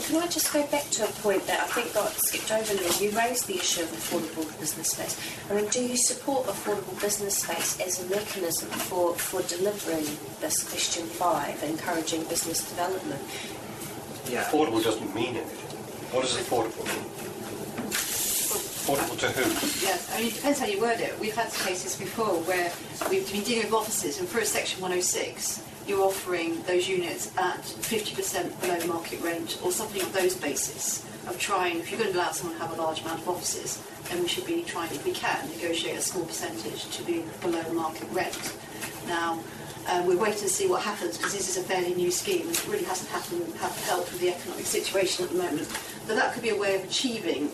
can I just go back to a point that I think got skipped over there? You raised the issue of affordable business space. I mean, do you support affordable business space as a mechanism for delivering this question 5, encouraging business development? Yeah. Affordable doesn't mean anything. What does affordable mean? Affordable to whom? Yes, I mean, it depends how you word it. We've had cases before where we've been dealing with offices, and for a Section 106, you're offering those units at 50% below market rent or something on those basis of trying, if you're going to allow someone to have a large amount of offices, then we should be trying, if we can, negotiate a small percentage to be below market rent. Now, we're waiting to see what happens because this is a fairly new scheme and it really hasn't helped with the economic situation at the moment. But that could be a way of achieving,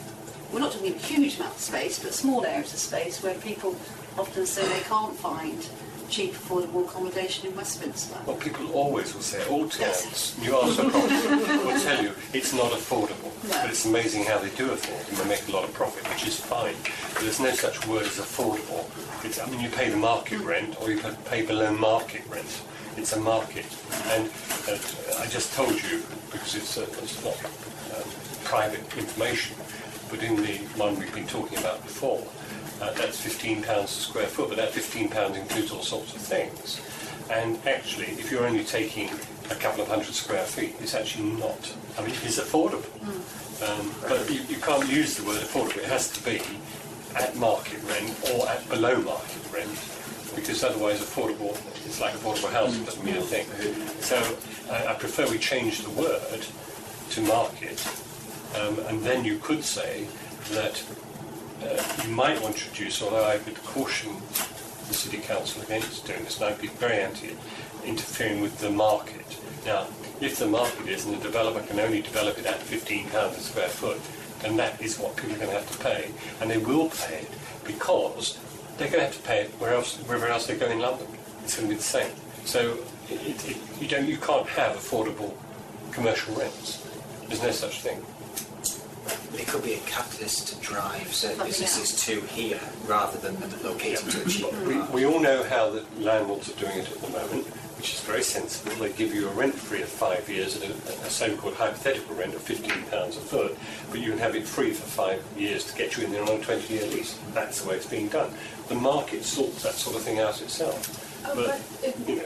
we're not talking a huge amount of space, but small areas of space where people often say they can't find cheap, affordable accommodation in Westminster. Well, people always will say, all tenants, you ask a property, will tell you it's not affordable. No. But it's amazing how they do afford and they make a lot of profit, which is fine. But there's no such word as affordable. I mean, you pay the market rent or you pay below market rent. It's a market. And I just told you, because it's not private information, but in the one we've been talking about before, that's £15 a square foot, but that £15 includes all sorts of things. And actually, if you're only taking a couple of hundred square feet, it's actually not. I mean, it's affordable. But you can't use the word affordable. It has to be at market rent or at below market rent, because otherwise affordable, it's like affordable housing, doesn't mean a thing. So I prefer we change the word to market, and then you could say that you might want to introduce, although I would caution the City Council against doing this, and I'd be very anti-interfering with the market. Now, if the market is, and the developer can only develop it at £15 a square foot, then that is what people are going to have to pay, and they will pay it because they're going to have to pay it wherever else they go in London. It's going to be the same. So you can't have affordable commercial rents. There's no such thing. It could be a catalyst to drive certain businesses to here rather than locating to a cheaper. We all know how the landlords are doing it at the moment, which is very sensible. They give you a rent free of 5 years at a so-called hypothetical rent of £15 a foot, but you can have it free for 5 years to get you in there on a 20-year lease. That's the way it's being done. The market sorts that sort of thing out itself. But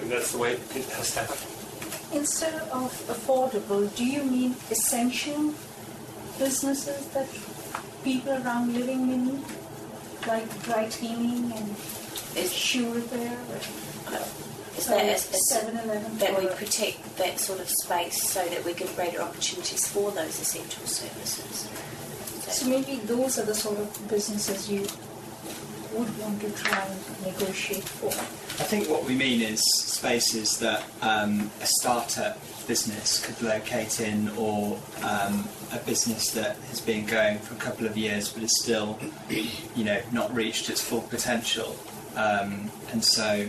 that's the way it has to happen. Instead of affordable, do you mean essential businesses that people around living need, like dry cleaning and shoe repair? Is that 7-Eleven? That we protect that sort of space so that we give greater opportunities for those essential services? So maybe those are the sort of businesses you would want to try and negotiate for. I think what we mean is spaces that a startup business could locate in, or a business that has been going for a couple of years but is still, not reached its full potential, and so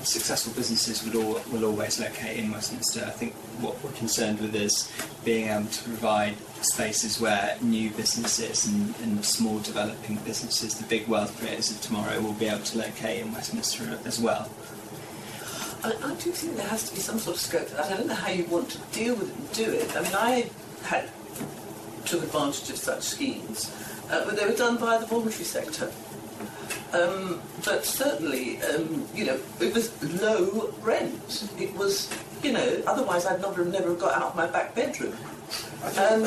successful businesses will always locate in Westminster. I think what we're concerned with is being able to provide spaces where new businesses and small developing businesses, the big wealth creators of tomorrow, will be able to locate in Westminster as well. I do think there has to be some sort of scope for that. I don't know how you want to deal with it and do it. I mean, I took advantage of such schemes, but they were done by the voluntary sector. But certainly, it was low rent. It was, otherwise I'd never got out of my back bedroom. And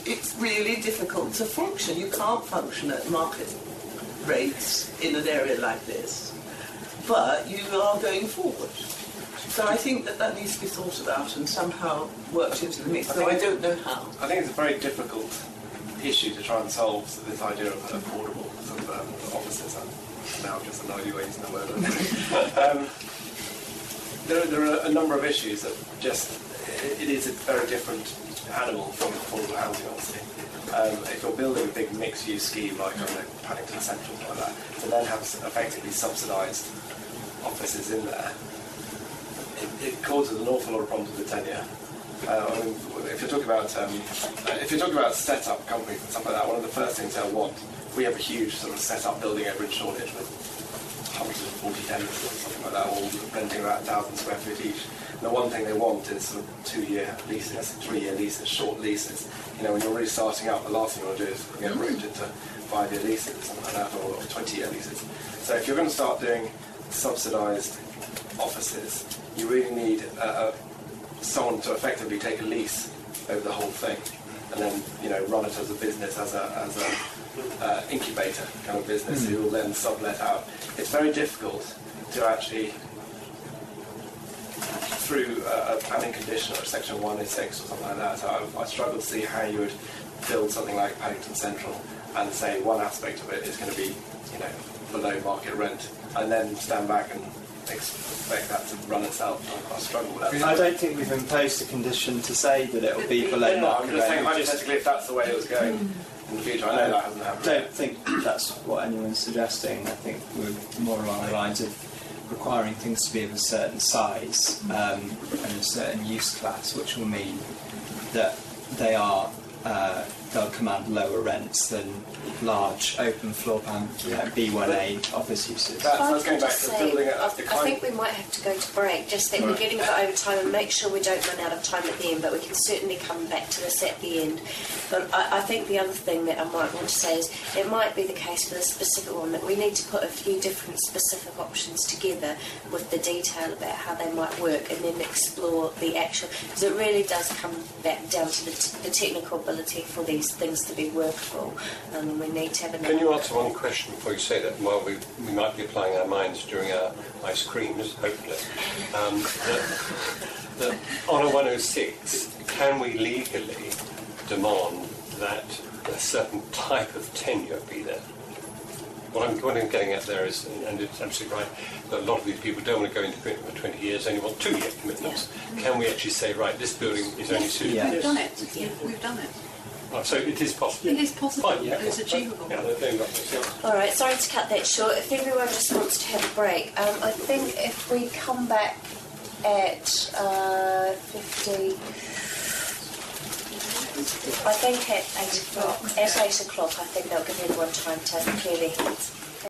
it's really difficult to function. You can't function at market rates in an area like this, but you are going forward. So I think that needs to be thought about and somehow worked into the mix, though I don't know how. I think it's a very difficult issue to try and solve, this idea of affordable sort of offices. I'm now just annoyed you using the word. There are a number of issues that it is a very different animal from affordable housing, obviously. If you're building a big mixed-use scheme like on the Paddington Central like that, to then have effectively subsidised offices in there, it causes an awful lot of problems with the tenure. If you're talking about set-up companies and stuff like that, one of the first things they'll want, we have a huge sort of set-up building over in Shoreditch with 140 tenants or something like that, all renting about 1,000 square foot each. And the one thing they want is sort of 2-year leases, 3-year leases, short leases. You know, when you're really starting out, the last thing you want to do is get roped into 5-year leases, something like that, or 20-year leases. So if you're going to start doing subsidised offices, you really need someone to effectively take a lease over the whole thing, and then, you know, run it as a business, as a incubator kind of business who will then sublet out. It's very difficult to actually, through a planning condition or a section 106 or something like that, so I struggle to see how you would build something like Paddington Central and say one aspect of it is going to be, you know, below market rent, and then stand back and expect that to run itself. I struggle with that. I don't think we've imposed a condition to say that it will be below market I'm just saying rent. hypothetically if that's the way it was going in the future. I know that hasn't happened. I don't think that's what anyone's suggesting. I think we're more along the lines of requiring things to be of a certain size and a certain use class, which will mean that they'll command lower rents than large open floor plan B1A office uses. That's going back to building it. I think we might have to go to break, just that we're getting a bit over time, and make sure we don't run out of time at the end, but we can certainly come back to this at the end. But I think the other thing that I might want to say is it might be the case for this specific one that we need to put a few different specific options together with the detail about how they might work, and then explore the actual, because it really does come back down to the technical ability for these things to be workable, and we need to have Can you answer one question before you say that? Well, we might be applying our minds during our ice creams, hopefully. That on a 106, can we legally demand that a certain type of tenure be there? What I'm getting at there is, and it's absolutely right, that a lot of these people don't want to go into commitment for 20 years, they only want 2-year commitments. Yeah. Can we actually say, right, this building is only suited? Yeah. We've done it. Yeah. We've done it. Oh, so it is possible? It is possible. Fine, yeah. It's achievable. Yeah, all right, sorry to cut that short. If everyone just wants to have a break, I think if we come back at 50... I think at 8 o'clock. At 8 o'clock, I think that'll give everyone time to clear their heads.